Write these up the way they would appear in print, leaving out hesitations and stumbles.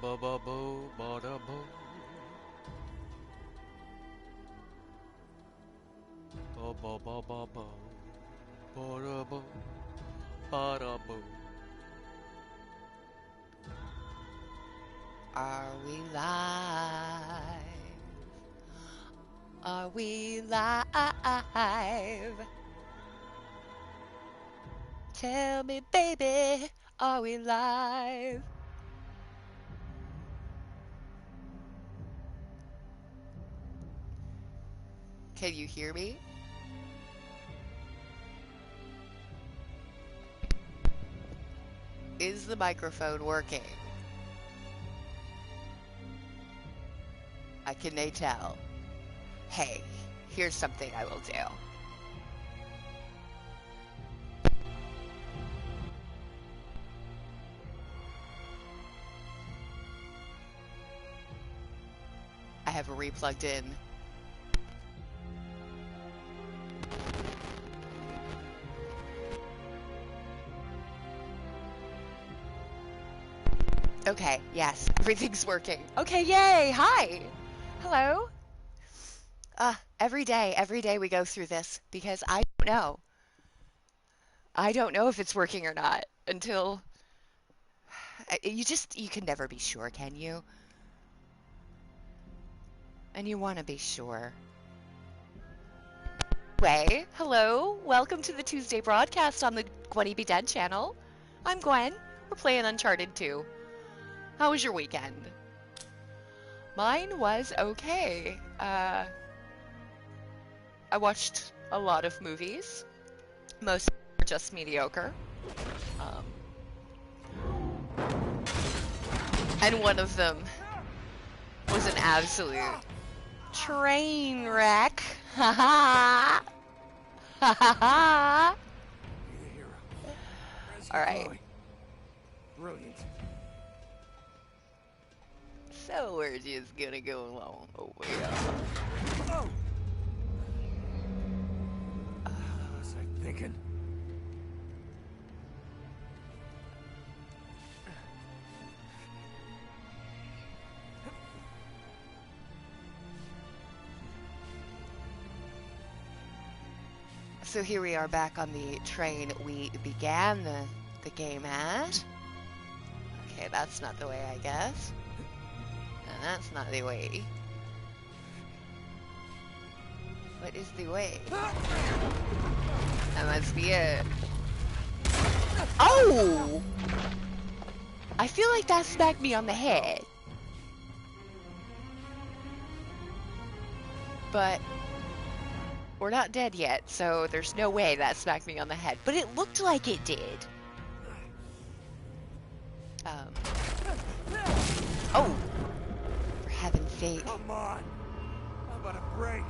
ba ba bo ba da bo. Ba ba ba ba ba. Ba da bo. Ba da bo. Are we live? Are we live? Tell me, baby, are we live? Can you hear me? Is the microphone working? I can tell. Hey, here's something I will do. I have re-plugged in. Okay, yes, everything's working. Okay, yay! Hi! Hello? Every day we go through this because I don't know. I don't know if it's working or not until you can never be sure, can you? And you want to be sure. Anyway, hello, welcome to the Tuesday broadcast on the Gwenny Be Dead channel. I'm Gwen. We're playing Uncharted 2. How was your weekend? Mine was okay. I watched a lot of movies. Most were just mediocre. And one of them was an absolute train wreck. Ha ha! Ha ha ha! You're the hero. All right. Brilliant. So we're just gonna go along over here. Oh! What was I thinking? So here we are back on the train we began the game at. Okay, that's not the way, I guess. And that's not the way. What is the way? That must be it. Oh! I feel like that smacked me on the head. But we're not dead yet, so there's no way that smacked me on the head. But it looked like it did. Oh! For heaven's sake. Come on! How about a break?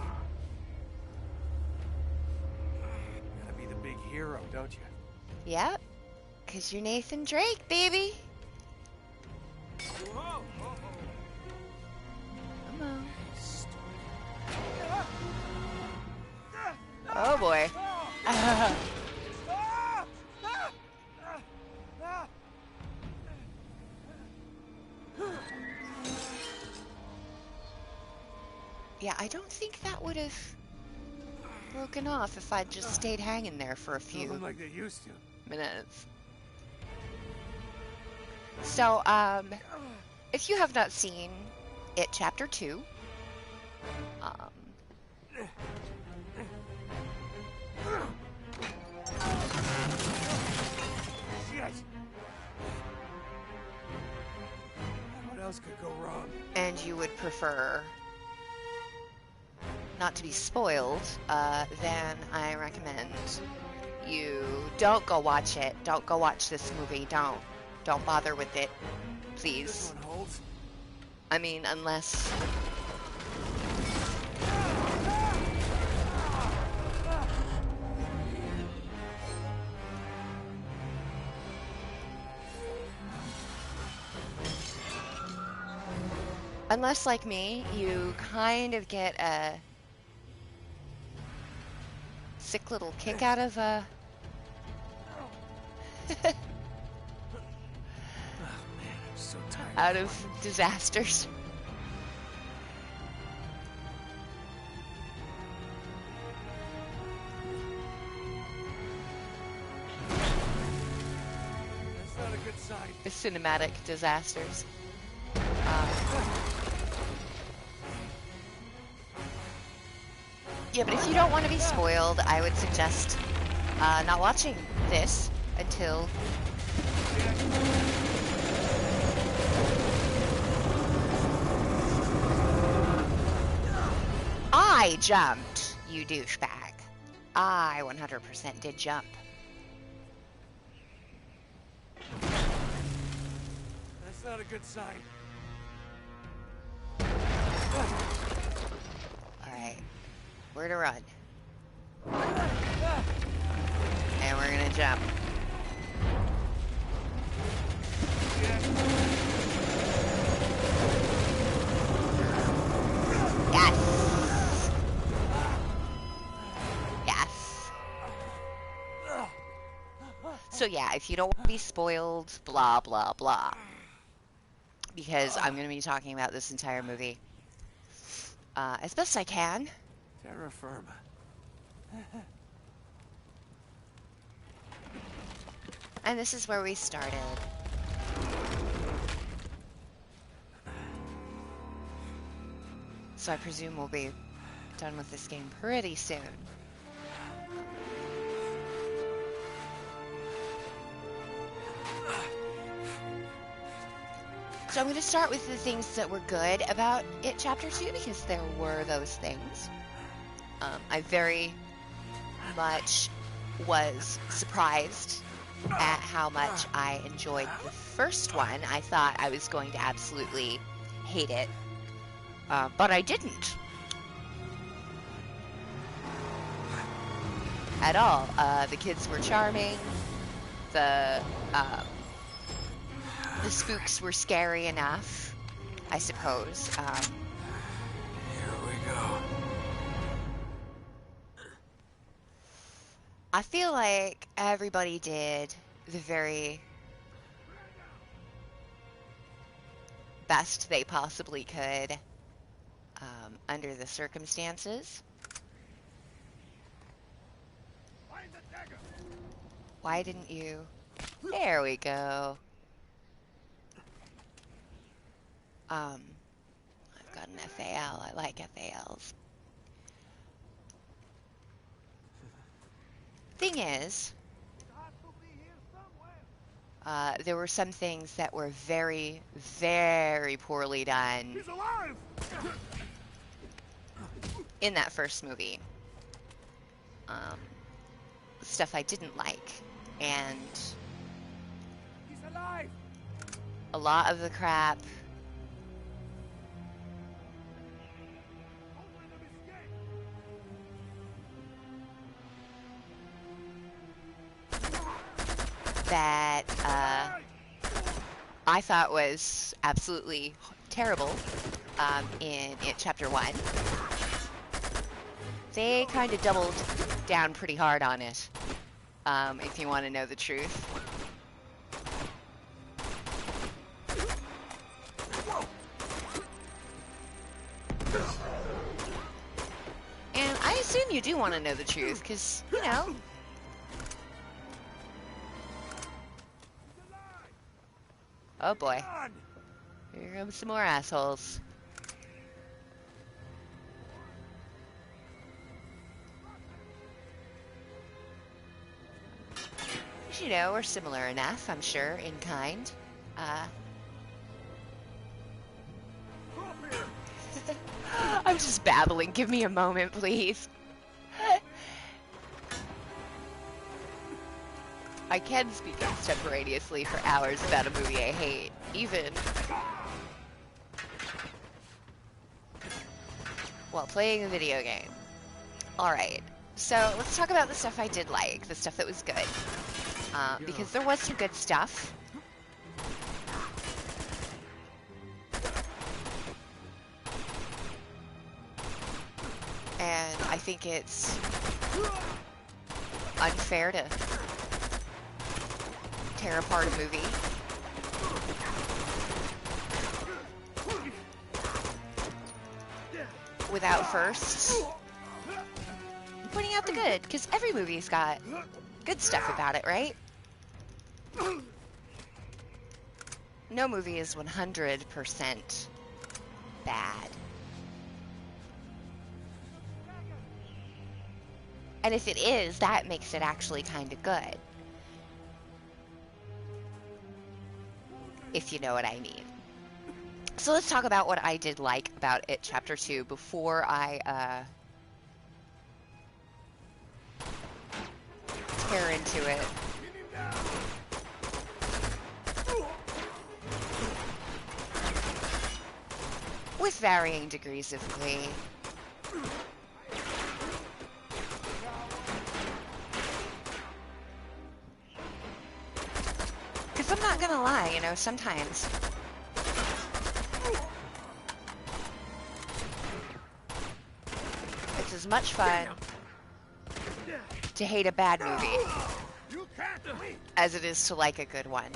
Gotta be the big hero, don't you? Yep. 'Cause you're Nathan Drake, baby. Whoa! Come on. Oh boy. Yeah, I don't think that would have broken off if I'd just stayed hanging there for a Kill them few like they used to. minutes. So, if you have not seen it, Chapter 2, Shit! What else could go wrong? and you would prefer not to be spoiled, then I recommend you don't go watch it. Don't go watch this movie. Don't bother with it, This please. one holds. I mean, unless like me, you kind of get a sick little kick out of Oh man, I'm so tired. out of disasters. That's not a good sign. The cinematic disasters. Yeah, but if you don't want to be spoiled, I would suggest not watching this until... I jumped, you douchebag. I 100% did jump. That's not a good sign. Alright, where to run? And we're gonna jump. Yes! Yes! So yeah, if you don't want to be spoiled, blah blah blah. Because I'm going to be talking about this entire movie as best I can. Terra firma. And this is where we started. So I presume we'll be done with this game pretty soon. So I'm going to start with the things that were good about it, Chapter 2, because there were those things. I very much was surprised at how much I enjoyed the first one. I thought I was going to absolutely hate it, but I didn't. At all. The kids were charming. The spooks were scary enough, I suppose. Here we go. I feel like everybody did the very best they possibly could under the circumstances. Why didn't you? There we go. I've got an FAL. I like FALs. Thing is, there were some things that were very, very poorly done in that first movie. Stuff I didn't like, and a lot of the crap that I thought was absolutely terrible in Chapter 1. They kind of doubled down pretty hard on it, if you want to know the truth. And I assume you do want to know the truth, because, you know... Oh boy. Here come some more assholes. You know, we're similar enough, I'm sure, in kind. I'm just babbling. Give me a moment, please. I can speak extemporaneously for hours about a movie I hate, even while playing a video game. Alright, so let's talk about the stuff I did like, the stuff that was good. Because there was some good stuff. And I think it's unfair to tear apart a movie without first pointing out the good, because every movie's got good stuff about it, right? No movie is 100% bad. And if it is, that makes it actually kind of good. If you know what I mean. So let's talk about what I did like about it, Chapter 2, before I tear into it. With varying degrees of glee. Because I'm not gonna lie, you know, sometimes it's as much fun to hate a bad movie as it is to like a good one.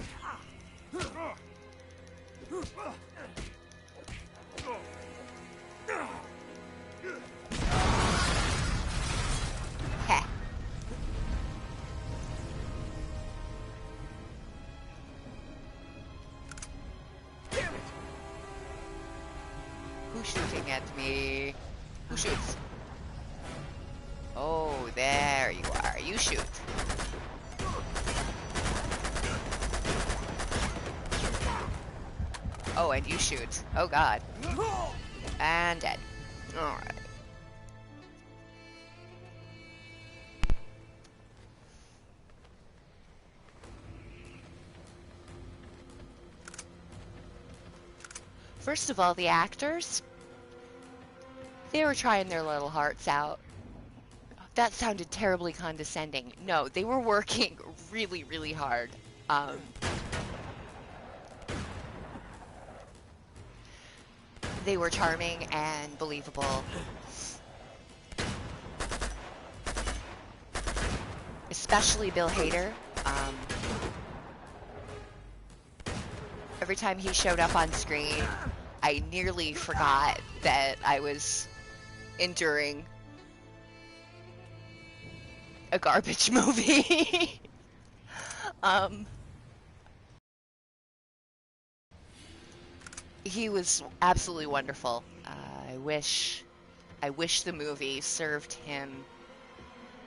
Heh. Who's shooting at me? Who shoots? Oh, there you are. You shoot. Oh, and you shoot. Oh, God. And dead. Alright. First of all, the actors, they were trying their little hearts out. That sounded terribly condescending. No, they were working really, really hard. They were charming and believable. Especially Bill Hader. Every time he showed up on screen, I nearly forgot that I was enduring a garbage movie. He was absolutely wonderful. I wish the movie served him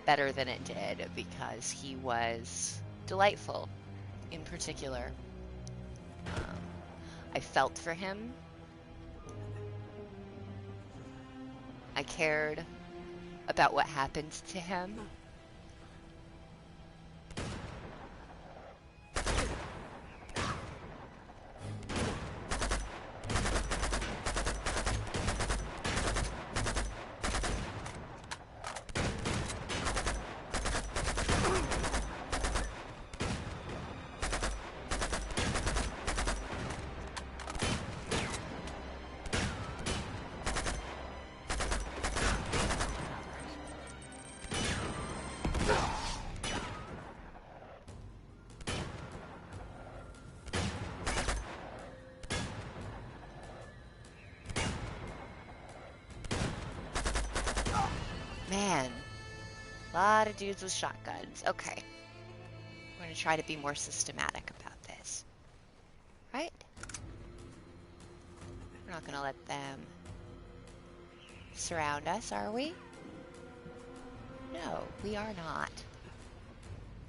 better than it did, because he was delightful in particular. I felt for him. I cared about what happened to him. Man, a lot of dudes with shotguns. Okay. We're going to try to be more systematic about this. Right? We're not going to let them surround us, are we? No, we are not.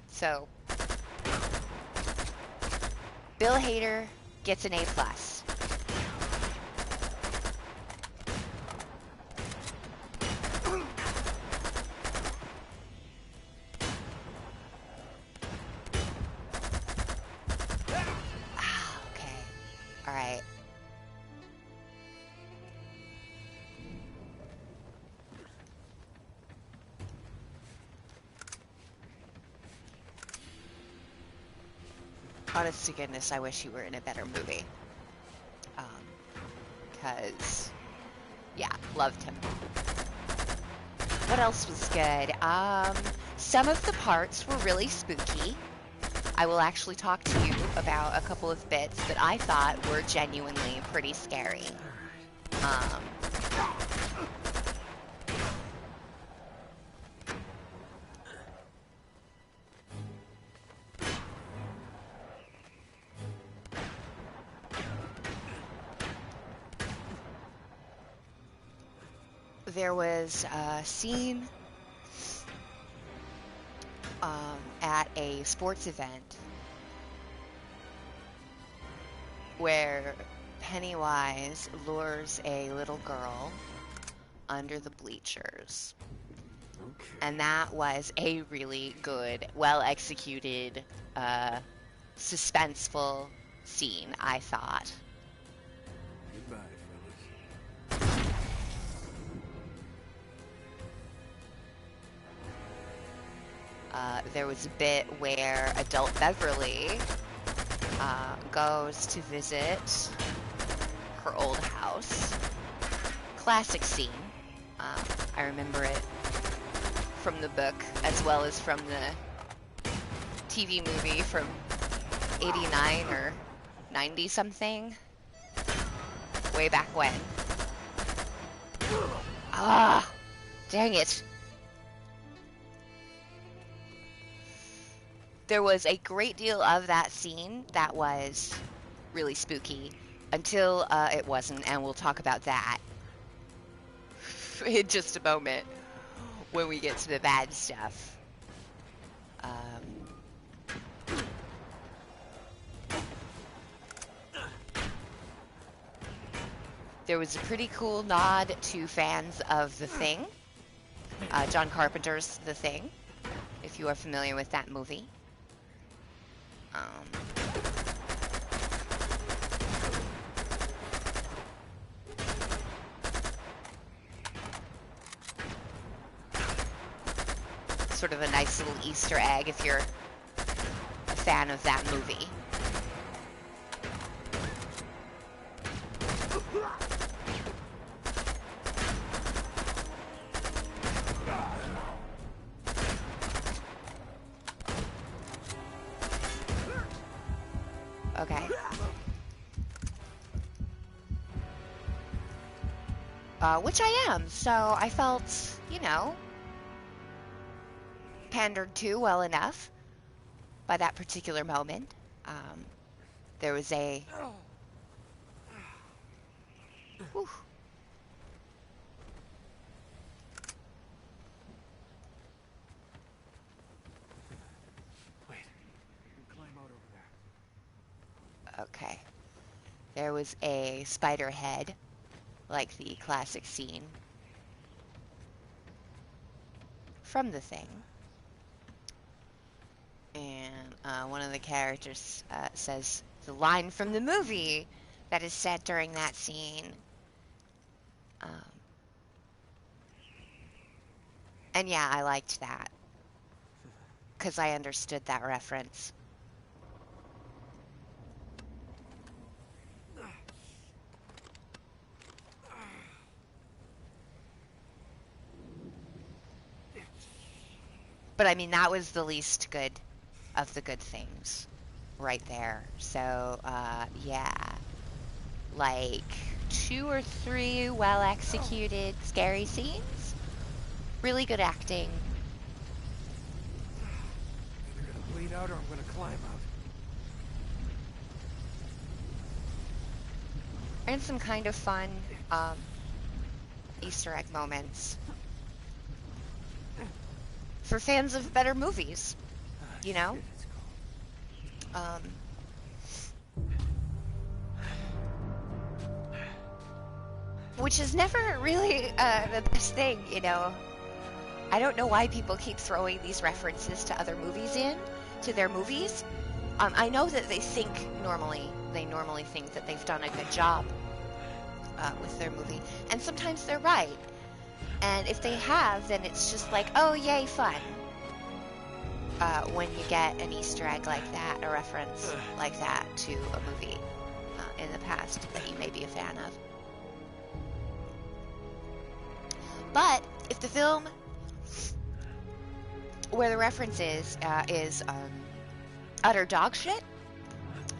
So, Bill Hader gets an A+. Honest to goodness, I wish he were in a better movie. Because, yeah, loved him. What else was good? Some of the parts were really spooky. I will actually talk to you about a couple of bits that I thought were genuinely pretty scary. there was a scene at a sports event where Pennywise lures a little girl under the bleachers. Okay. And that was a really good, well-executed, suspenseful scene, I thought. Goodbye, fellas. There was a bit where adult Beverly goes to visit her old house. Classic scene. I remember it from the book as well as from the TV movie from 89 or 90 something. Way back when. Ah, dang it. There was a great deal of that scene that was really spooky until it wasn't, and we'll talk about that in just a moment when we get to the bad stuff. There was a pretty cool nod to fans of The Thing, John Carpenter's The Thing, if you are familiar with that movie. Sort of a nice little Easter egg if you're a fan of that movie. Okay. Which I am, so I felt, you know, pandered to well enough by that particular moment. There was a... Whew. Wait. You can climb out over there. Okay. There was a spider head, like the classic scene from The Thing. And one of the characters says the line from the movie that is said during that scene. And yeah, I liked that because I understood that reference. But I mean, that was the least good of the good things right there. So, yeah. Like 2 or 3 well-executed scary scenes. Really good acting. I'm either gonna bleed out or I'm gonna climb out. And some kind of fun Easter egg moments. For fans of better movies, you know? Shit, it's cold. Which is never really the best thing, you know? I don't know why people keep throwing these references to other movies to their movies. I know that they normally think that they've done a good job with their movie. And sometimes they're right. And if they have, then it's just like, oh, yay, fun. When you get an Easter egg like that, a reference like that to a movie in the past that you may be a fan of. But if the film where the reference is utter dog shit,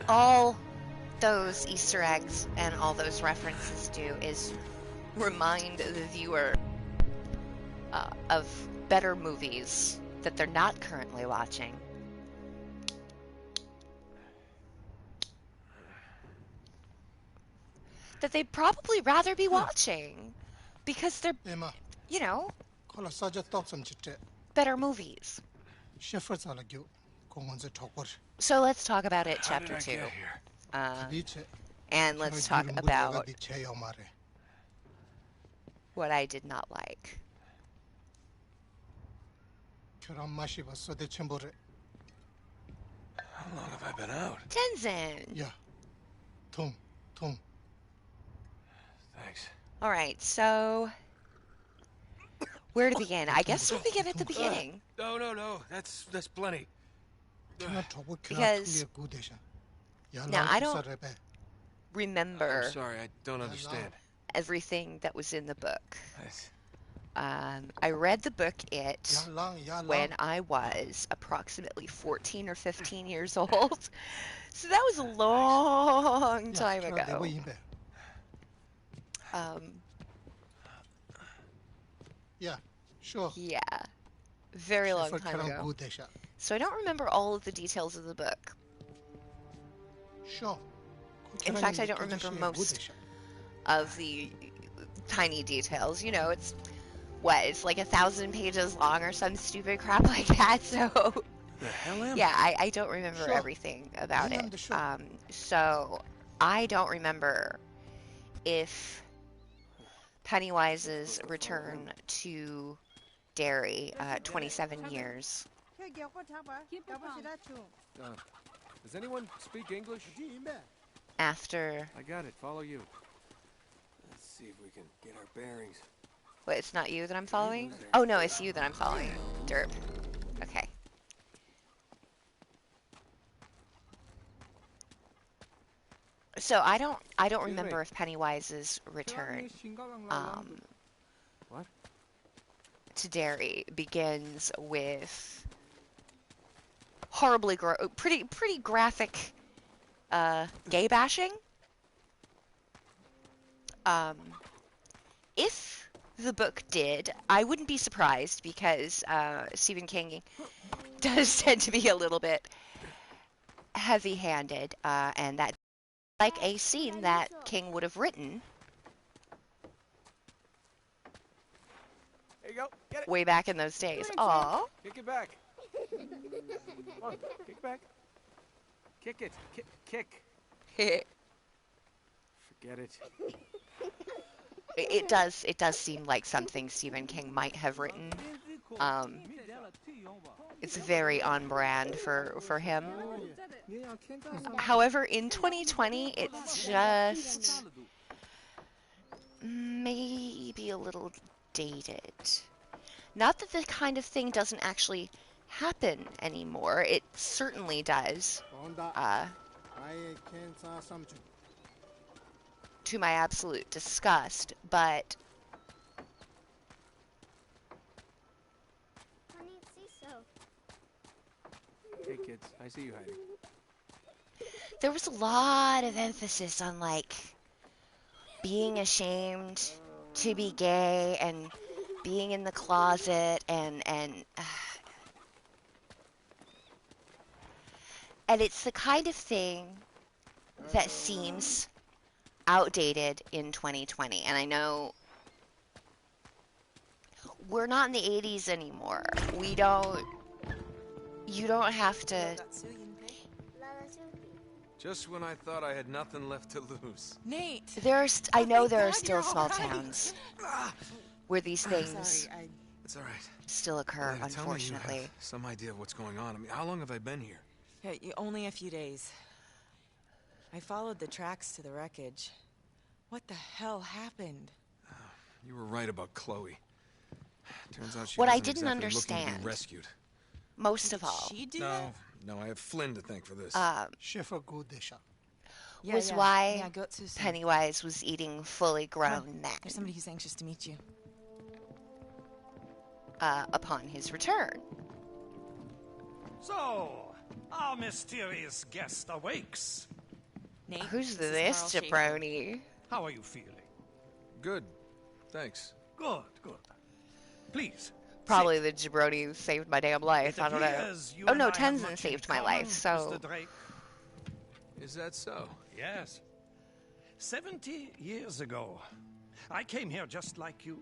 all those Easter eggs and all those references do is remind the viewer of better movies that they're not currently watching. That they'd probably rather be watching because they're Emma. you know, Kola saja topsam chitte. better movies. Sheffer sala gyu. Kongonze tokor. So let's talk about it, How did chapter I 2. get here?Liche. And let's talk about di cheyo mare. what I did not like. Kyoram mashi baso de chembore. How long have I been out? Tenzin! Yeah. Tum. Thanks. All right, so where to begin? I guess we'll begin at the beginning. No. That's plenty. Kena tokor kena Because- tuye gu desha. Now, I don't I'm remember sorry, I don't understand. everything that was in the book. I- I read the book It Ya when lang. I was approximately 14 or 15 years old. So that was a long time ago. Yeah, sure. Yeah, very long Sheffer time kena ago. gu desha. So I don't remember all of the details of the book. Sure. In fact, I don't remember most of the tiny details. You know, it's like 1,000 pages long or some stupid crap like that. So The hell am yeah, I don't remember Sure. everything about I am it. the sure. So I don't remember if Pennywise's return to Derry, 27 years Does anyone speak English? after. I got it. Follow you. Let's see if we can get our bearings. Wait, it's not you that I'm following? Oh no, it's you that I'm following. Derp. Okay. So I don't Excuse remember me. if Pennywise's return What? to Derry begins with horribly pretty graphic gay bashing. If the book did, I wouldn't be surprised because Stephen King does tend to be a little bit heavy-handed, and that like a scene that King would have written There you go. Get it. way back in those days. Aw. Kick it back. Come on. Kick back. Kick it. Kick. Forget it. It does seem like something Stephen King might have written. It's very on brand for him. However, in 2020, it's just maybe a little dated. Not that the kind of thing doesn't actually happen anymore. It certainly does. To my absolute disgust, but Hey, kids. I see you hiding. there was a lot of emphasis on like being ashamed to be gay and being in the closet and it's the kind of thing that seems outdated in 2020. And I know we're not in the 80s anymore. You don't have to. Just when I thought I had nothing left to lose. Nate! I know there are still small towns where these things Sorry, It's all right. still occur, Elena, tell me you unfortunately. have some idea of what's going on. I mean, how long have I been here? only a few days. I followed the tracks to the wreckage. What the hell happened? You were right about Chloe. Turns out she What I wasn't didn't exactly looking to understand, be rescued. most of all, She do No, that? no, I have Flynn to thank for this. Sheffer gu desha. was why Yeah, go to Pennywise was eating fully grown men There's somebody who's anxious to meet you. upon his return. So, our mysterious guest awakes. Nate, Who's this this is Carl Schaefer. jabroni? How are you feeling? Good. Thanks. Good. Please. Probably the jabroni who saved my damn life. I don't know. appears you Oh and no, I have Tenzin much in saved my common, life, so Mr. Drake. Is that so? Yes. 70 years ago, I came here just like you.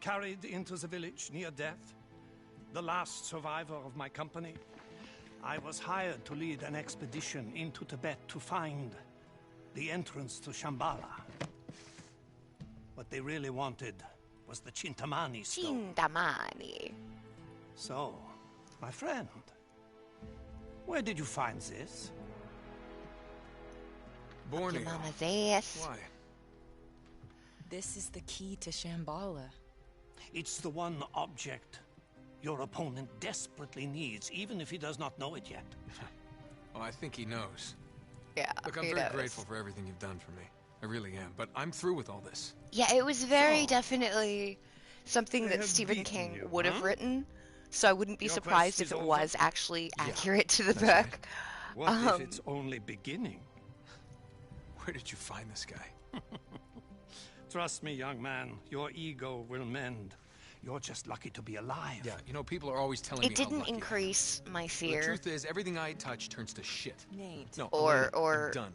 carried into the village near death, the last survivor of my company. I was hired to lead an expedition into Tibet to find the entrance to Shambhala. What they really wanted was the Chintamani stone. Chintamani. So, my friend, where did you find this? Your Borneo. mama's ass. Why? This is the key to Shambhala. It's the one object your opponent desperately needs, even if he does not know it yet. Oh, I think he knows. Yeah, Look, I'm who very knows? grateful for everything you've done for me. I really am. But I'm through with all this. Yeah, it was very So, definitely something they that have Stephen beaten King you, would have huh? written, so I wouldn't be Your surprised quest if is it over? was actually Yeah, accurate to the that's book. right. What if it's only beginning? Where did you find this guy? Trust me, young man, your ego will mend. You're just lucky to be alive. Yeah, you know, people are always telling me It how didn't lucky I am. increase my The fear. truth is, everything I touch turns to shit. Nate. No, Or- Elena, I'm done.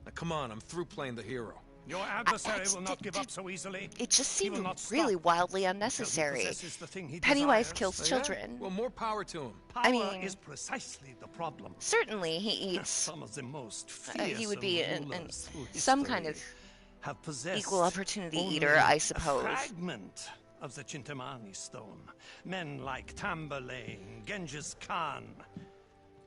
Now, come on, I'm through playing the hero. Your adversary I- will not give up so easily. It just He will seemed not stop really wildly until he unnecessary. possesses the thing he Pennywise desires. kills Oh, yeah? children. Well, more power to him. Power mean- is precisely the problem. Certainly, he eats. Some of the most He would be fearsome an rulers through some kind history of have possessed equal opportunity only eater, I a suppose. fragment of the Chintamani stone. Men like Tamburlaine, Genghis Khan.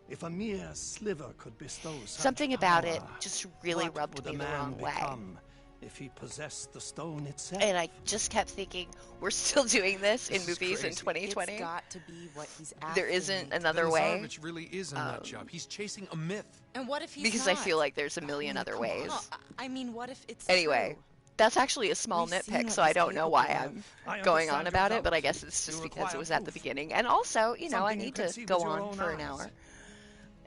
If a mere sliver could bestow such Something about it power, just really what rubbed would me a the man wrong way. become if he possessed the stone itself? And I just kept thinking, we're still doing this in This is movies in crazy. 2020. It's got to be what he's after. There isn't Nate. another way. Lazarevich really is a nut job. He's chasing a myth. And what if he's Because not? I feel like there's a million other ways. No, I mean, what if it's Anyway, true? that's actually a small We've seen nitpick, what so I he's don't know why capable I'm of. I going on understand about your it, but I doubt. guess it's just You because it require was at the proof. beginning. And also, you know, I Something you need can to see go with your on own for an eyes. hour.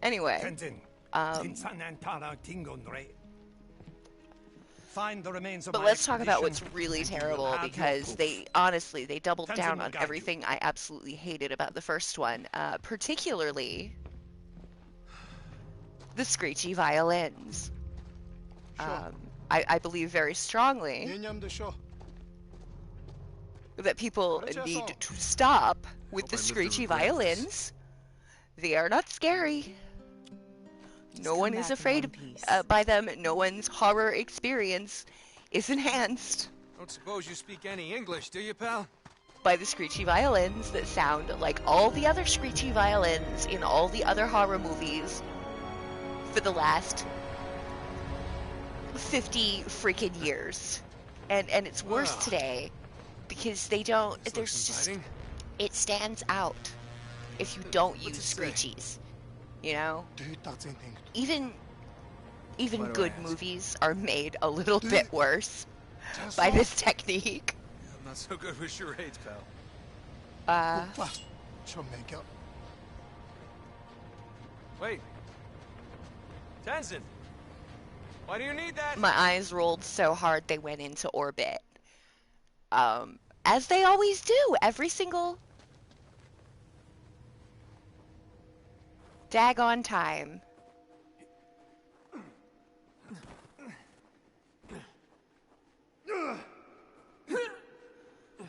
Anyway, Tenzin, Tinsanantara Tingondre. Find the remains of but my let's talk about what's expedition, really and you will terrible, have your because proof. they honestly they doubled Tenzin down will on guide you. everything I absolutely hated about the first one, particularly the screechy violins. I believe very strongly 개념도 쇼. that people 그렇지, need so. to stop with Hope the I live to screechy regret this. violins. They are not scary. No come one back is in afraid one piece. by them. No one's horror experience is enhanced Don't suppose you speak any English, do you, pal? by the screechy violins that sound like all the other screechy violins in all the other horror movies for the last 50 freaking years. And it's worse Wow. today because they don't, This there's looks just, inviting. it stands out if you don't What's use it say? screechies. You know? 뒤딱쟁이. Even Why do I good ask? movies are made a little Dude. bit worse by this technique. I'm not so good with charades, pal. 오빠, 저 매겨. Wait. Tenzin! Why do you need that? My eyes rolled so hard they went into orbit. As they always do, every single daggone time. Well,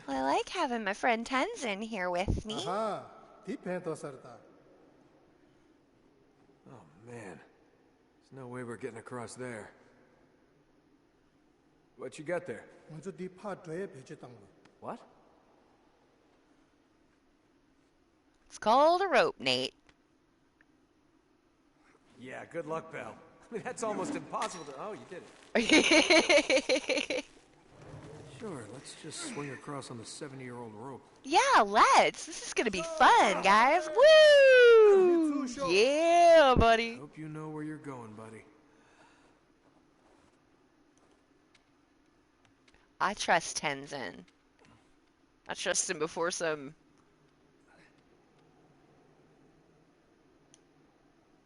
I like having my friend Tenzin here with me. 아하, 뒤편에 썰었다. Oh, man. There's no way we're getting across there. What you got there? 먼저 뒤파 뒤에 배치했던 거. What? It's called a rope, Nate. Yeah, good luck, pal. I mean, that's almost impossible to... Oh, you did it. Sure, let's just swing across on the 70-year-old rope. Yeah, let's. This is gonna be fun, guys. Woo! Yeah, buddy. Hope you know where you're going, buddy. I trust Tenzin. I trust him before some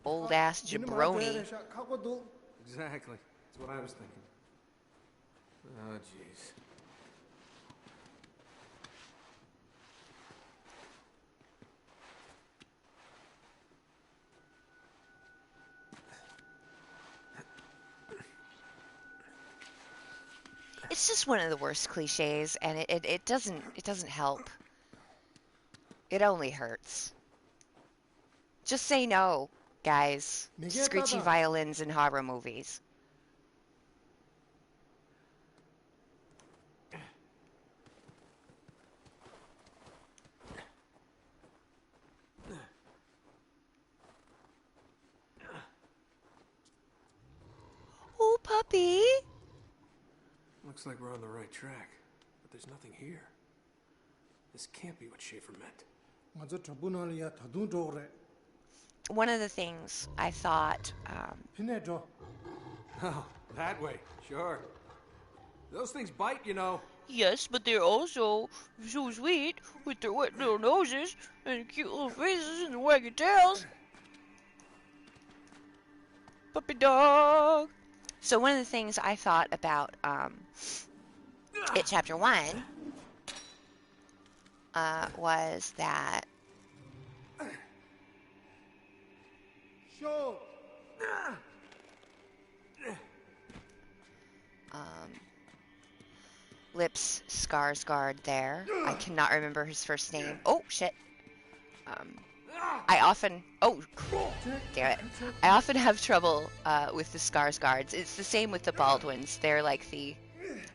old ass jabroni. 하고도 Exactly. That's what I was thinking. Oh, jeez. It's just one of the worst cliches, and it doesn't help. It only hurts. Just say no, guys. Screechy violins in horror movies. Oh, puppy. Looks like we're on the right track, but there's nothing here. This can't be what Schaefer meant. 먼저 tribunal이야 더둥 좋으래. One of the things I thought, 피내줘. Oh, that way. Sure. Those things bite, you know. yes, but they're also so sweet with their wet little noses and cute little faces and waggy tails. Puppy dog. So one of the things I thought about It Chapter 1 was that 쇼. Lips Skarsgård there. I cannot remember his first name. Oh, shit. I often... Oh, damn it. I often have trouble with the Skarsgårds. It's the same with the Baldwins. They're like the,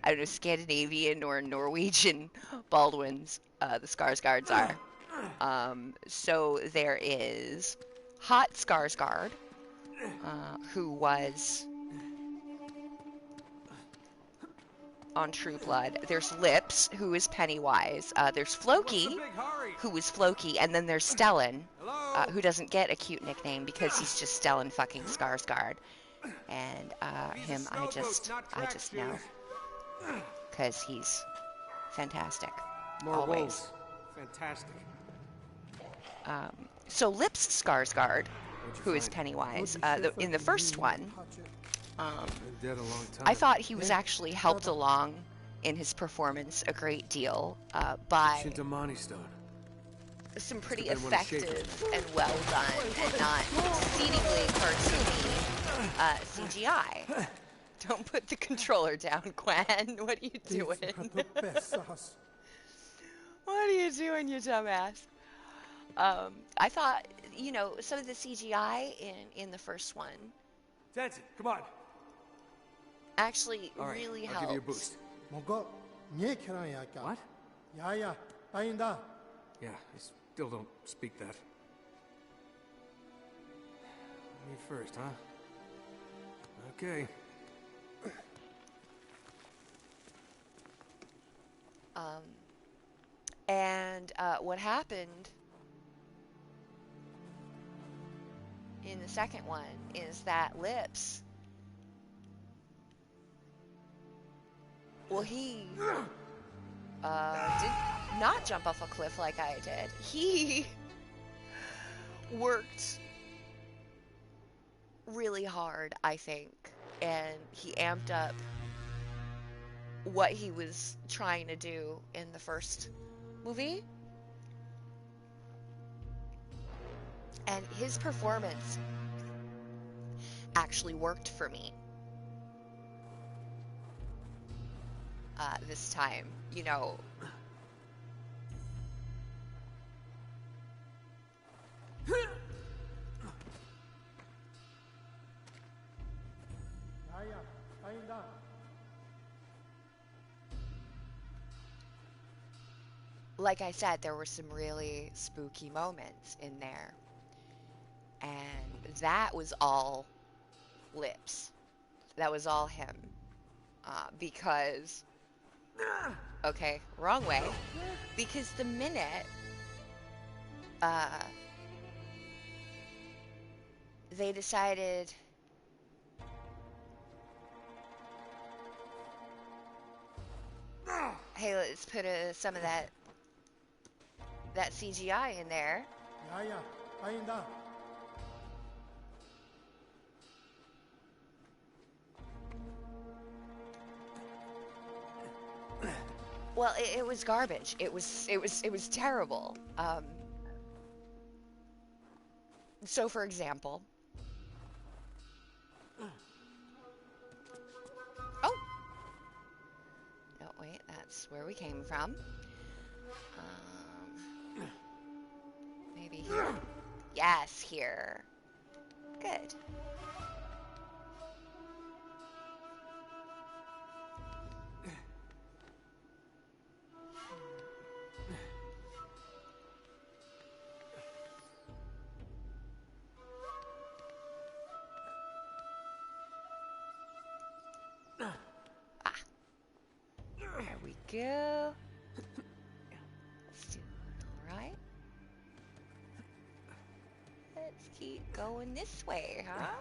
I don't know, Scandinavian or Norwegian Baldwins, the Skarsgårds are. So there is Hot Skarsgård, who was on True Blood. There's Lips, who is Pennywise. There's Floki, who is Floki, and then there's Stellan, who doesn't get a cute nickname because he's just Stellan fucking Skarsgård. And him, I just know, because he's fantastic. More always. wolves. Fantastic. So Lips Skarsgård, who is Pennywise, in the first one, Been dead a long time. I thought he was actually helped along in his performance a great deal by Shintamani stone. some pretty It's the better one to effective and well done and not exceedingly cartoony CGI. Don't put the controller down, Gwen. What are you doing? What are you doing, you dumbass? I thought, you know, some of the CGI in the first one Jensen, come on. actually All right, really I'll helped. give you a boost. 뭔가 녀케랑 약간. What? 야야, 따인다. Yeah, I still don't speak that. Me first, huh? Okay. And what happened in the second one is that Lips, well, he did not jump off a cliff like I did. He worked really hard, I think, and he amped up what he was trying to do in the first movie. And his performance actually worked for me this time, you know. 야야, 따인다. Like I said, there were some really spooky moments in there. And that was all Lips. That was all him. Because... Okay, wrong way. Because the minute... they decided... Hey, let's put some of that CGI in there. 야야, 따인다. Well, it was garbage. It was terrible. So, for example, oh, That's where we came from. Maybe here? Yes, here. Good. There we go. Let's do it all right. Let's keep going this way, huh?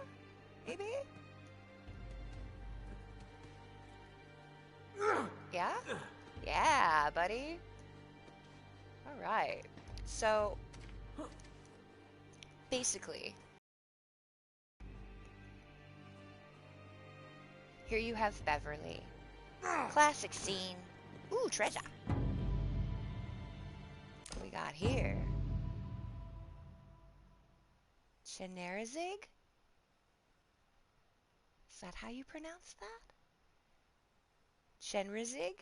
Maybe? Yeah? Yeah, buddy. All right. So, basically, here you have Beverly. Classic scene. Ooh, treasure. What we got here? Chenerazig? Is that how you pronounce that? Chenrazig?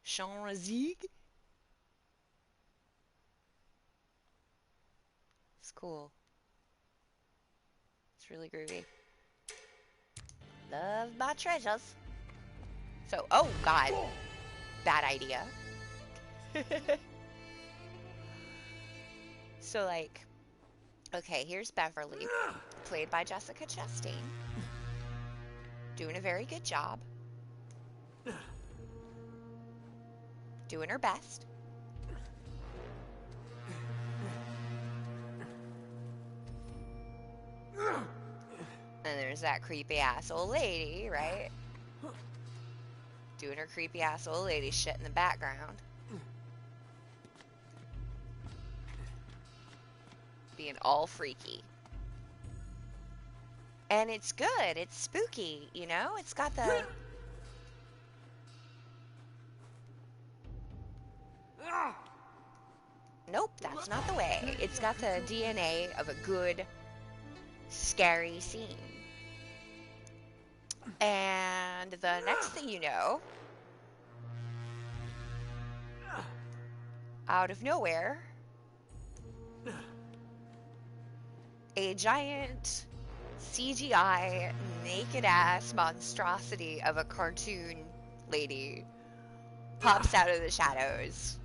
Chenrazig? It's cool. It's really groovy. Love my treasures. So, oh god. Bad idea. So, like, okay, here's Beverly, played by Jessica Chastain. Doing a very good job. Doing her best. And there's that creepy ass old lady, right? Doing her creepy ass old lady shit in the background. Being all freaky. And it's good. It's spooky, you know? It's got the... Nope, that's not the way. It's got the DNA of a good, scary scene. And the next thing you know, out of nowhere, a giant CGI naked ass monstrosity of a cartoon lady pops out of the shadows.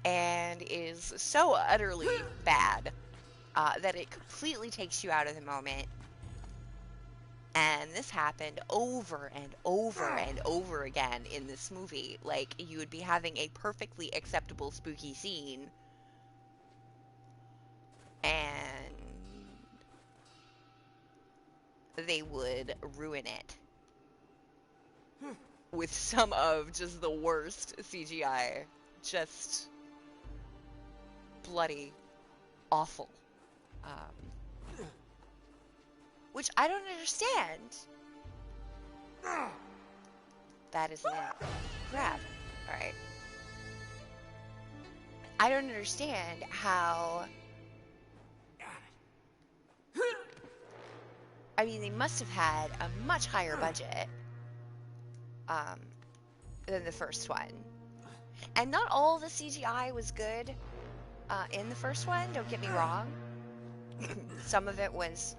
And is so utterly bad that it completely takes you out of the moment. And this happened over and over and over again in this movie. Like, you would be having a perfectly acceptable spooky scene, and they would ruin it with some of just the worst CGI. Just bloody awful. Which I don't understand. That isn't it. Grab. Alright. I don't understand how... I mean, they must have had a much higher budget than the first one. And not all the CGI was good in the first one, don't get me wrong. Some of it was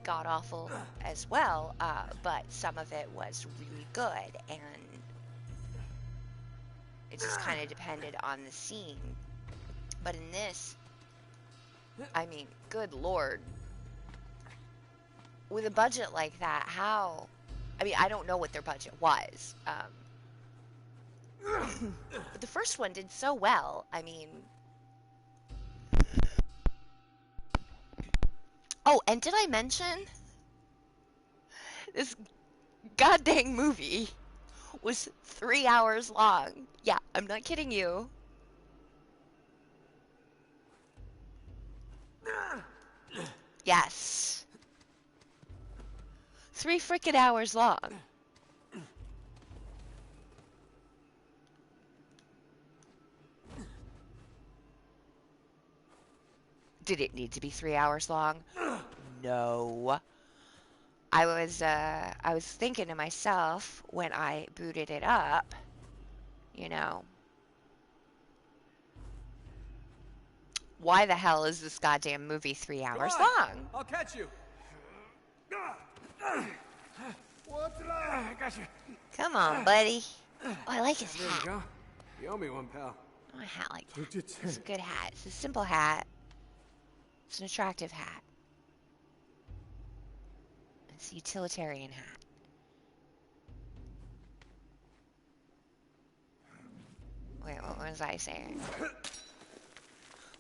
god-awful as well, but some of it was really good, and it just kind of depended on the scene. But in this, I mean, good lord. With a budget like that, how... I mean, I don't know what their budget was. But the first one did so well. I mean... Oh, and did I mention... This goddamn movie was 3 hours long. Yeah, I'm not kidding you. Yes. 3 frickin' hours long. Did it need to be 3 hours long? No. I was thinking to myself when I booted it up, you know, why the hell is this goddamn movie 3 hours long? I'll catch you. I got you. Come on, buddy. Oh, I like his There you hat. go. You owe me one, pal. I want a hat like that. It's a good hat. It's a simple hat. It's an attractive hat. It's a utilitarian hat. Wait, what was I saying?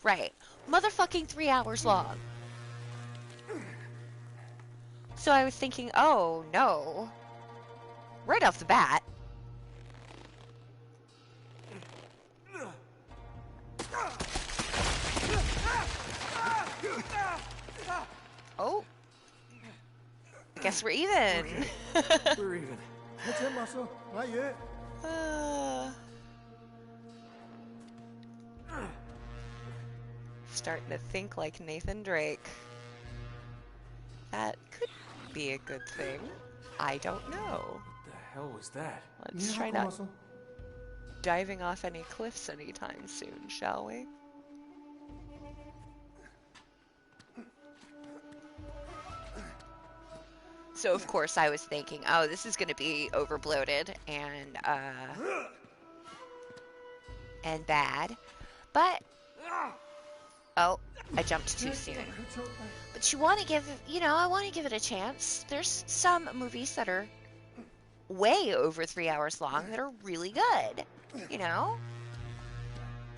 Right. Motherfucking 3 hours long. So I was thinking, oh no. Right off the bat. Oh. I guess we're even. Okay. We're even. That's it, Muscle. Not yet. Starting to think like Nathan Drake. That could be a good thing. I don't know. What the hell was that? Let's try not diving off any cliffs anytime soon, shall we? So of course I was thinking, oh, this is gonna be overbloated and bad, but oh, I jumped too soon. But you want to give, I want to give it a chance. There's some movies that are way over 3 hours long that are really good,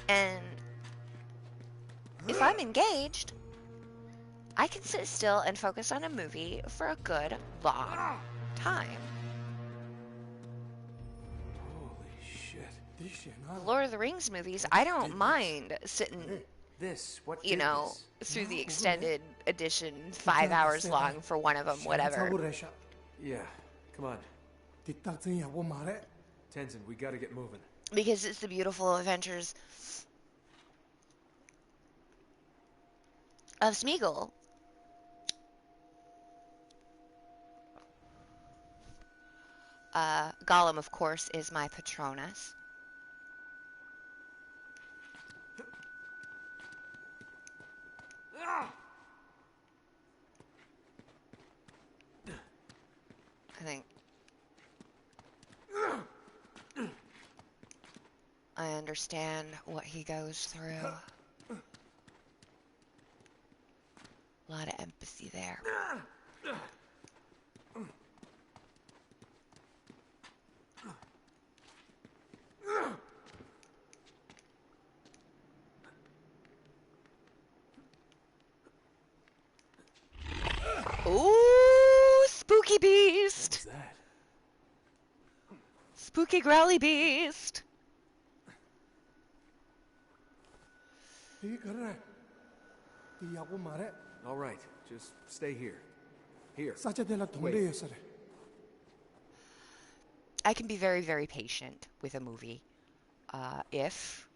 and if I'm engaged, I can sit still and focus on a movie for a good, long time. Holy shit. The Lord of the Rings movies, I don't mind sitting, through the extended edition, 5 hours long for one of them, whatever. Yeah, come on. Tenzin, we gotta get moving. Because it's the beautiful adventures of Smeagol. Gollum, of course, is my Patronus. I think I understand what he goes through. A lot of empathy there. Ooh, spooky beast! What's that? Spooky growly beast! All right, just stay here. Here. I can be very, very patient with a movie. If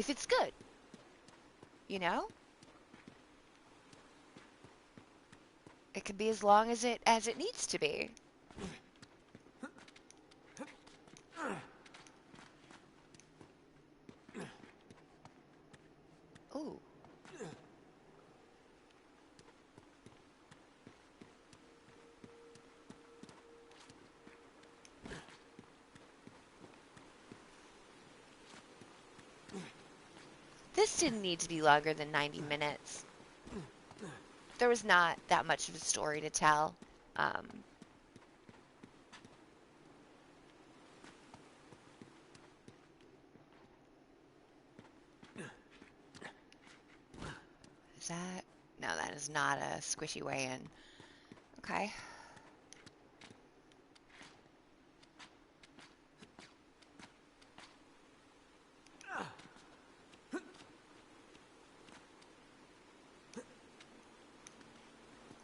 it's good, it can be as long as it needs to be. Ooh. This didn't need to be longer than 90 minutes. There was not that much of a story to tell. Is that? No, that is not a squishy way in. Okay.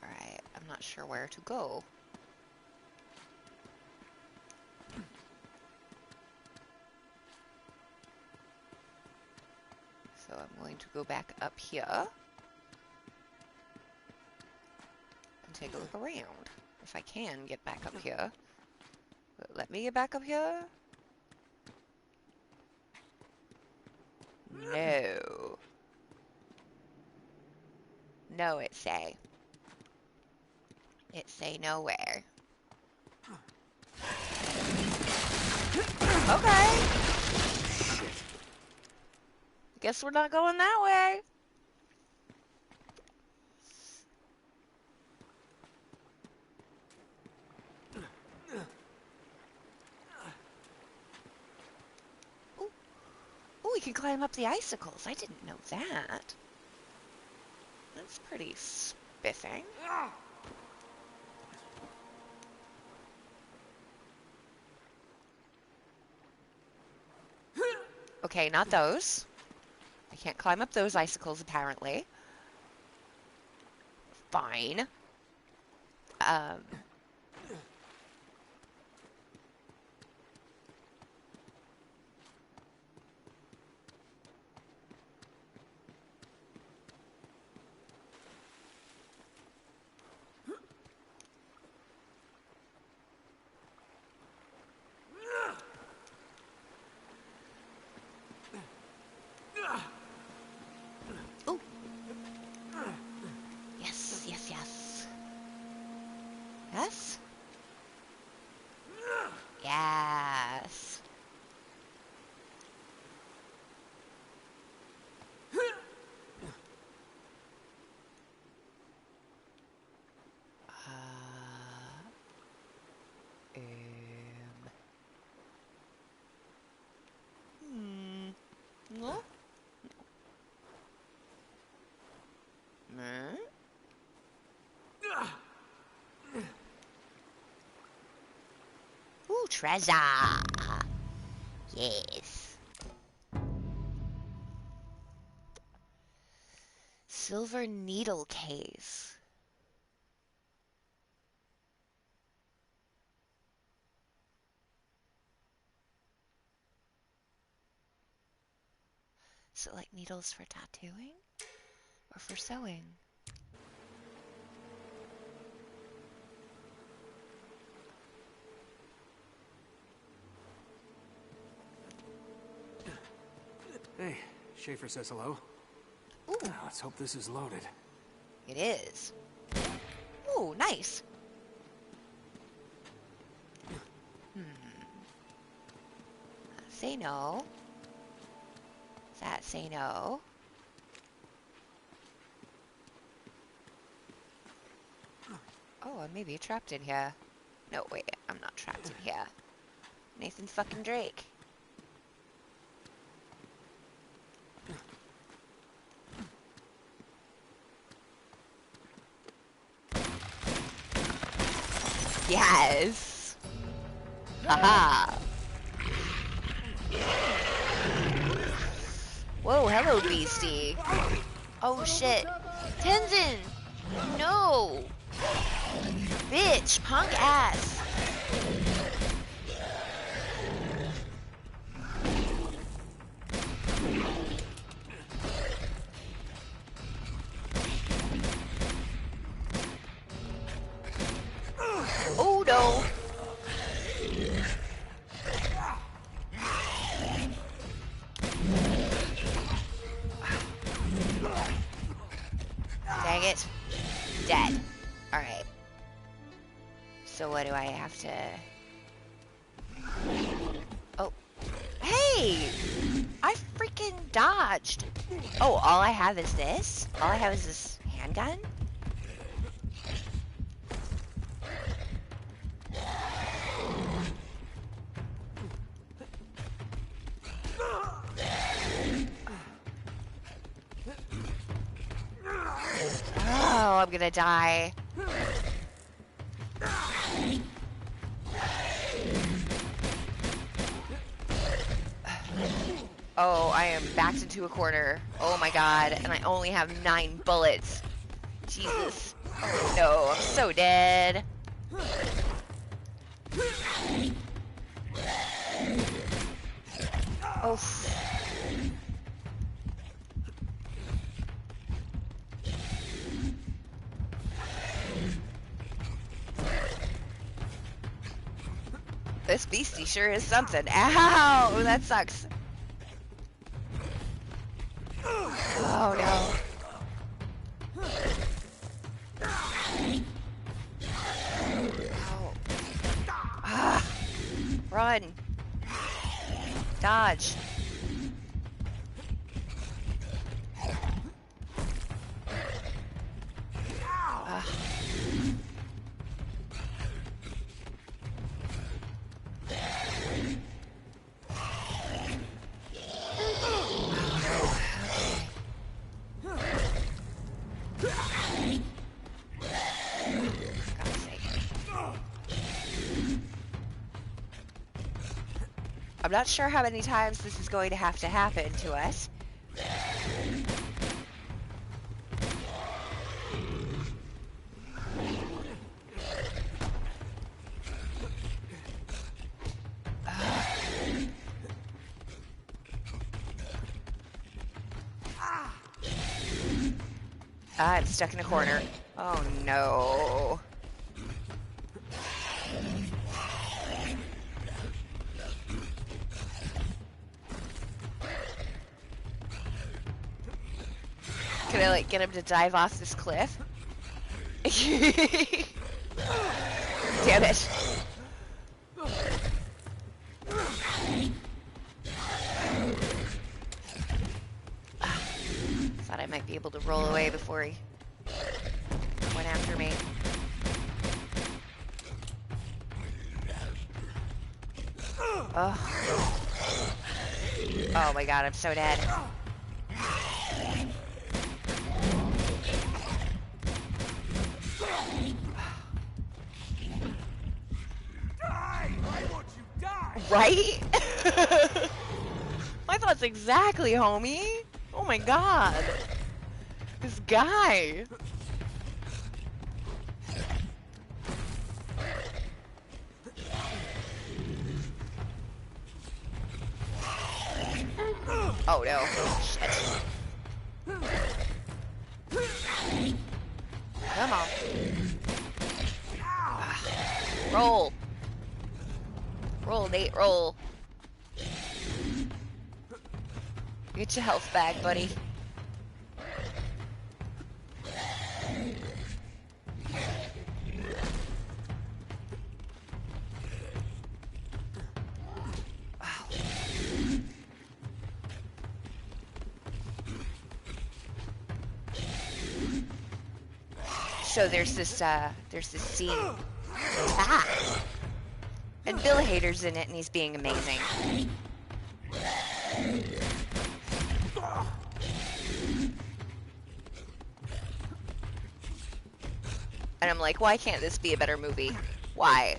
Alright, I'm not sure where to go. to go back up here and take a look around. If I can get back up here. Let me get back up here? No. No, it say. It say nowhere. Okay. Guess we're not going that way. Ooh. Ooh, we can climb up the icicles. I didn't know that. That's pretty spiffing. Okay, not those. I can't climb up those icicles, apparently. Fine. Ooh. Yes, yes, yes. Yes? Yes. No? Hmm? Ooh, treasure. Yes. Silver needle case. So like needles for tattooing? Or for sewing? Hey, Schaefer says hello. Ooh. Let's hope this is loaded. It is. Ooh, nice. Say no. That say no. Oh, I may be trapped in here. No, wait, I'm not trapped in here. Nathan fucking Drake. Yes! Haha! Whoa, hello, beastie. Oh, shit. Tenzin! No! Bitch, punk ass. Oh, no. Dang it. Dead. Alright. So what do I have to... Oh. Hey! I freaking dodged. Oh, all I have is this? All I have is this handgun? Oh, I'm gonna die. Oh, I am backed into a corner. Oh my god, and I only have 9 bullets. Jesus. Oh no, I'm so dead. Oh. This beastie sure is something. Ow! That sucks. Oh no. Ow. Ah. Run. Dodge. Ah. I'm not sure how many times this is going to have to happen to us. I'm stuck in a corner. Oh no. Can I, like, get him to dive off this cliff? Damn it. Thought I might be able to roll away before he went after me. Oh. Oh my god, I'm so dead. Right? My thoughts exactly, homie. Oh my god. This guy. Oh no. Shit. Come on. Roll. Roll, Nate, roll. Get your health back, buddy. Wow. So there's this scene. Ah! And Bill Hader's in it, and he's being amazing. And I'm like, why can't this be a better movie? Why?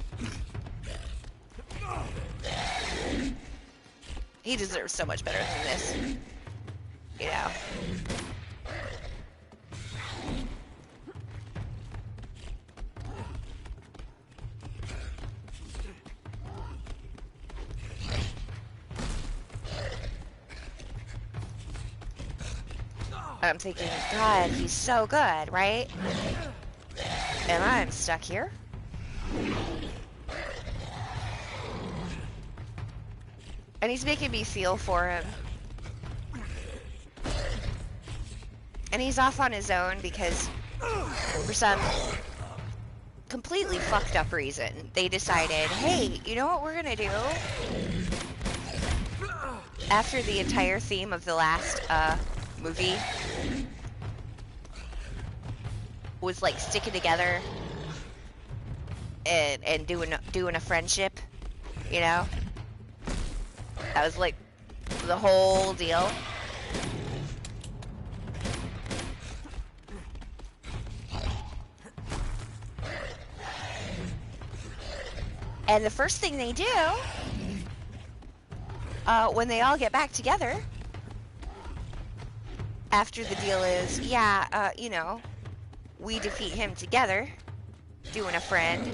He deserves so much better than this. You know? I'm thinking, God, he's so good, right? And I'm stuck here. And he's making me feel for him. And he's off on his own because, for some completely fucked up reason, they decided, hey, you know what we're gonna do? After the entire theme of the last, movie was like sticking together and doing a friendship, you know? That was like the whole deal. And the first thing they do when they all get back together after the deal is, yeah, you know, we defeat him together, doing a friend.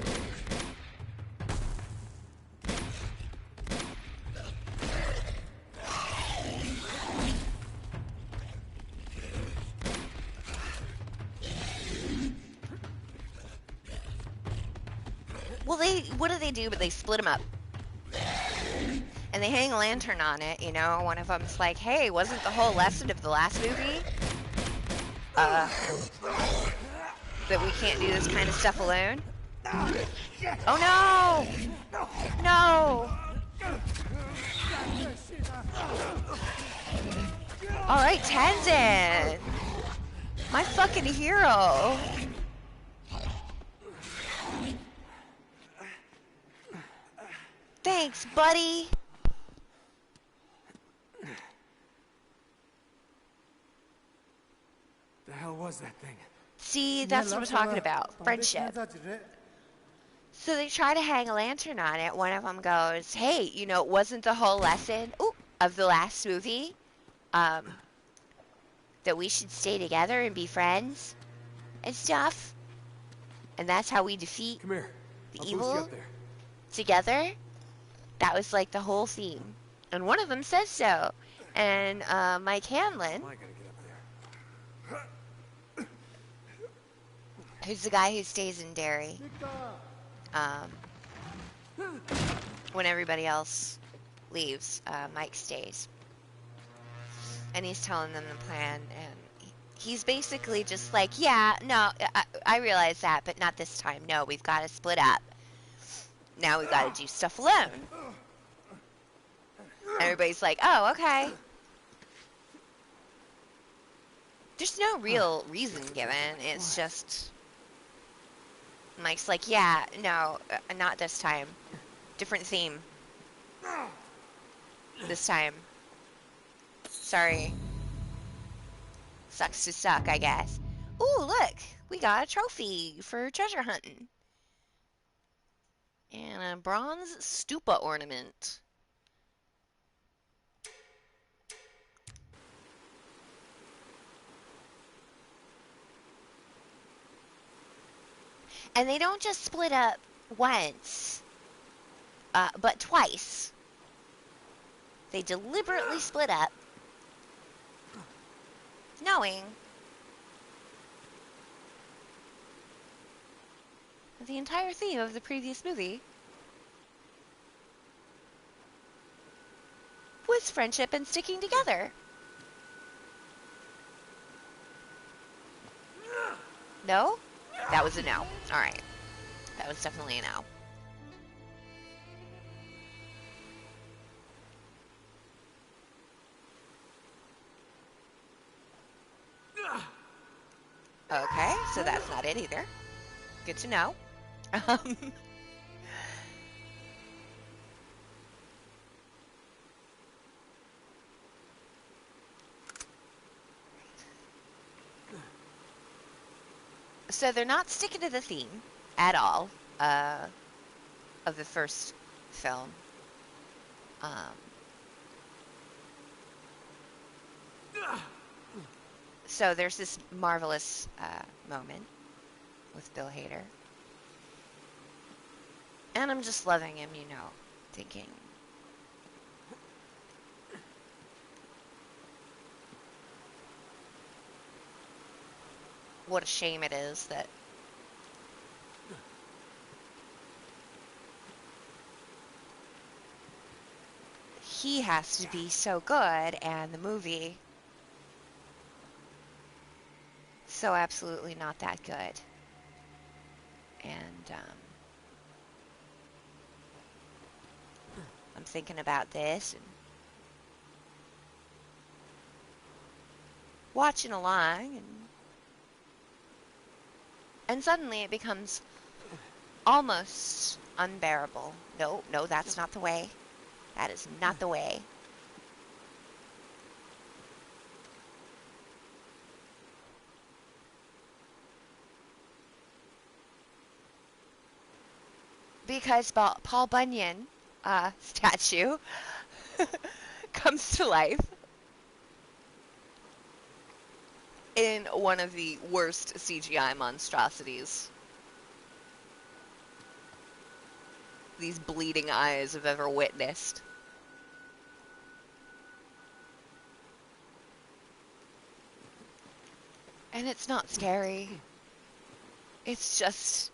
Well, what do they do? But they split him up. And they hang a lantern on it, you know. One of them's like, hey, wasn't the whole lesson of the last movie that we can't do this kind of stuff alone? Oh no! No! Alright, Tenzin! My fucking hero! Thanks, buddy! The hell was that thing? See, that's what I'm talking about. Friendship. So they try to hang a lantern on it. One of them goes, hey, you know, wasn't the whole lesson of the last movie that we should stay together and be friends and stuff? And that's how we defeat Come here. the I'll boost you evil up there. together? That was like the whole theme. And one of them says so. And Mike Hanlon, Am I gonna get up there? who's the guy who stays in Derry, when everybody else leaves, Mike stays. And he's telling them the plan, and he's basically just like, yeah, no, I realize that, but not this time. No, we've got to split up. Now we've got to do stuff alone. Everybody's like, oh, okay. There's no real reason given. It's just... Mike's like, yeah, no, not this time. Different theme. This time. Sorry. Sucks to suck, I guess. Ooh, look! We got a trophy for treasure hunting. And a bronze stupa ornament. And they don't just split up once, but twice. They deliberately split up, knowing that the entire theme of the previous movie was friendship and sticking together. No? That was a no. Alright. That was definitely a no. Okay, so that's not it either. Good to know. So they're not sticking to the theme at all of the first film. So there's this marvelous moment with Bill Hader. And I'm just loving him, you know, thinking, what a shame it is that he has to be so good and the movie so absolutely not that good. And I'm thinking about this and watching along, and suddenly it becomes almost unbearable. No, that's not the way. That is not the way. Because Paul Bunyan statue comes to life in one of the worst CGI monstrosities these bleeding eyes have ever witnessed. And it's not scary. It's just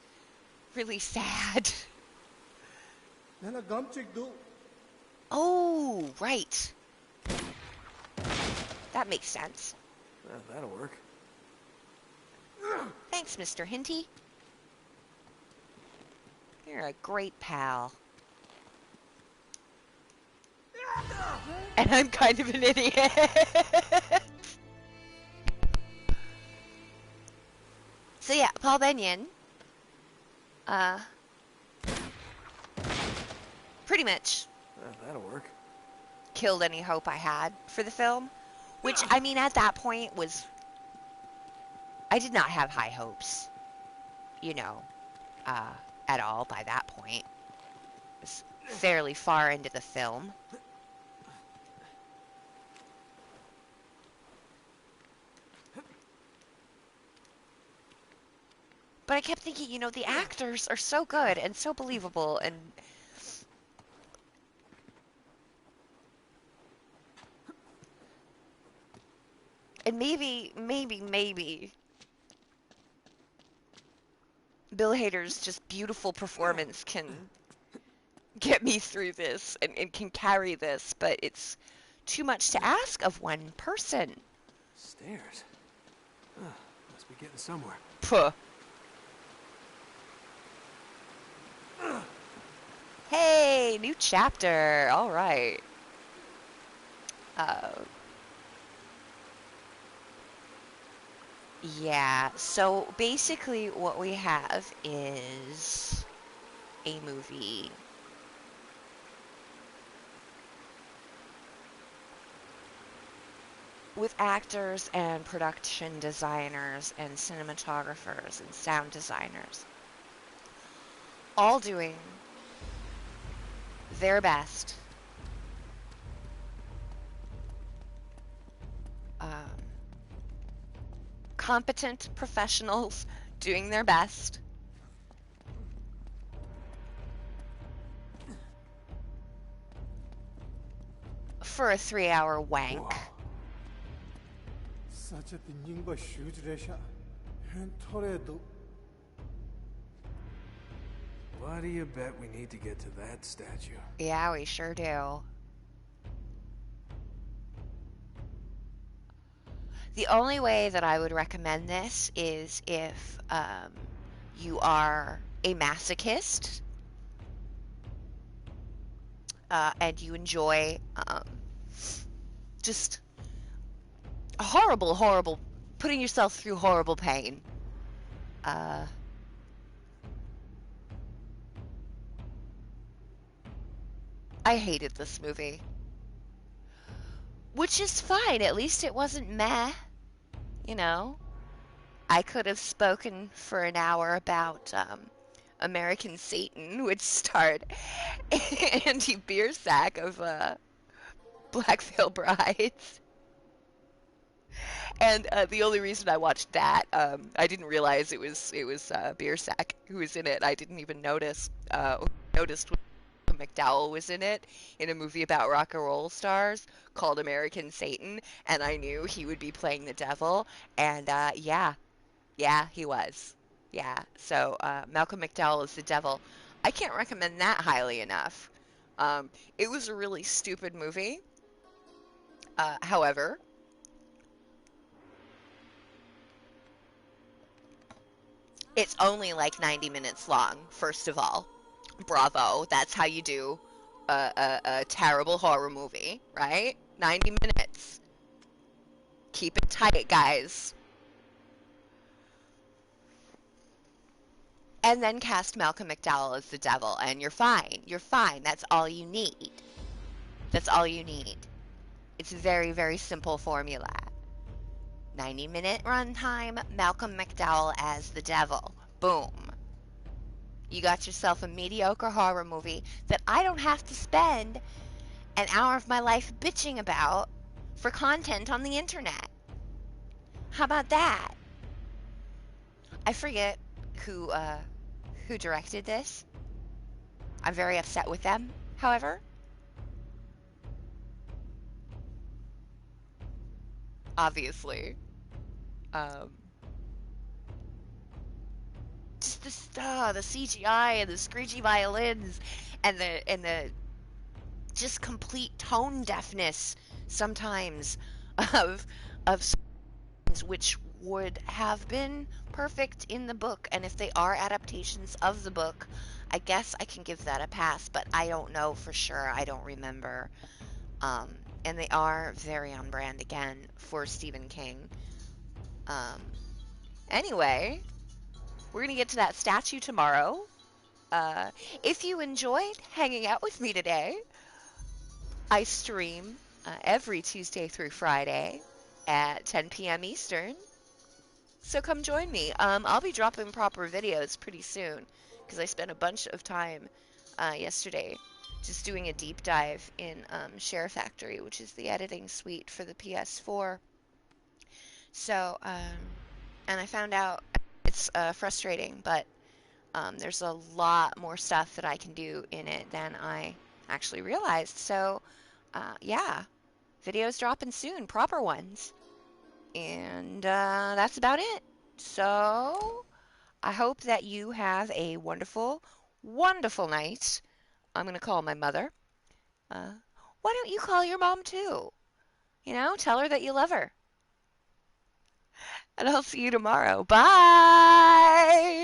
really sad. Oh, right. That makes sense. That'll work. Thanks, Mr. Hinty. You're a great pal. And I'm kind of an idiot. So yeah, Paul Bunyan, pretty much That'll work. killed any hope I had for the film, which, I mean, at that point was, I did not have high hopes, you know, at all by that point. It was fairly far into the film. But I kept thinking, you know, the actors are so good and so believable, and maybe Bill Hader's just beautiful performance can get me through this and can carry this, but it's too much to ask of one person. Stairs? Must be getting somewhere. Puh. Hey, new chapter. All right. Yeah, so basically what we have is a movie with actors and production designers and cinematographers and sound designers all doing their best competent professionals doing their best for a 3-hour wank. Whoa. Such a thing by huge Resha. And Toredo. Why do you bet we need to get to that statue? Yeah, we sure do. The only way that I would recommend this is if you are a masochist and you enjoy just horrible, putting yourself through horrible pain. I hated this movie. Which is fine, at least it wasn't meh. You know, I could have spoken for an hour about American Satan, which starred Andy Biersack of Black Veil Brides. And the only reason I watched that, I didn't realize it was Biersack who was in it. I didn't even notice. Noticed when McDowell was in it in a movie about rock and roll stars called American Satan, and I knew he would be playing the devil. And yeah, he was. Yeah, so Malcolm McDowell is the devil. I can't recommend that highly enough. It was a really stupid movie. However, it's only like 90 minutes long, first of all. Bravo, that's how you do a terrible horror movie, right? 90 minutes. Keep it tight, guys. And then cast Malcolm McDowell as the devil, and you're fine. You're fine. That's all you need. That's all you need. It's a very, very simple formula. 90-minute runtime, Malcolm McDowell as the devil. Boom. You got yourself a mediocre horror movie that I don't have to spend an hour of my life bitching about for content on the internet. How about that? I forget who directed this. I'm very upset with them, however. Obviously. Just the CGI and the screechy violins and the just complete tone deafness sometimes of songs which would have been perfect in the book. And if they are adaptations of the book, I guess I can give that a pass, but I don't know for sure. I don't remember. And they are very on brand again for Stephen King. Anyway, we're going to get to that statue tomorrow. If you enjoyed hanging out with me today, I stream every Tuesday through Friday at 10 p.m. Eastern. So come join me. I'll be dropping proper videos pretty soon because I spent a bunch of time yesterday just doing a deep dive in Share Factory, which is the editing suite for the PS4. So, and I found out it's frustrating, but there's a lot more stuff that I can do in it than I actually realized. So, yeah, videos dropping soon, proper ones. And that's about it. So, I hope that you have a wonderful, wonderful night. I'm going to call my mother. Why don't you call your mom too? You know, tell her that you love her. And I'll see you tomorrow. Bye!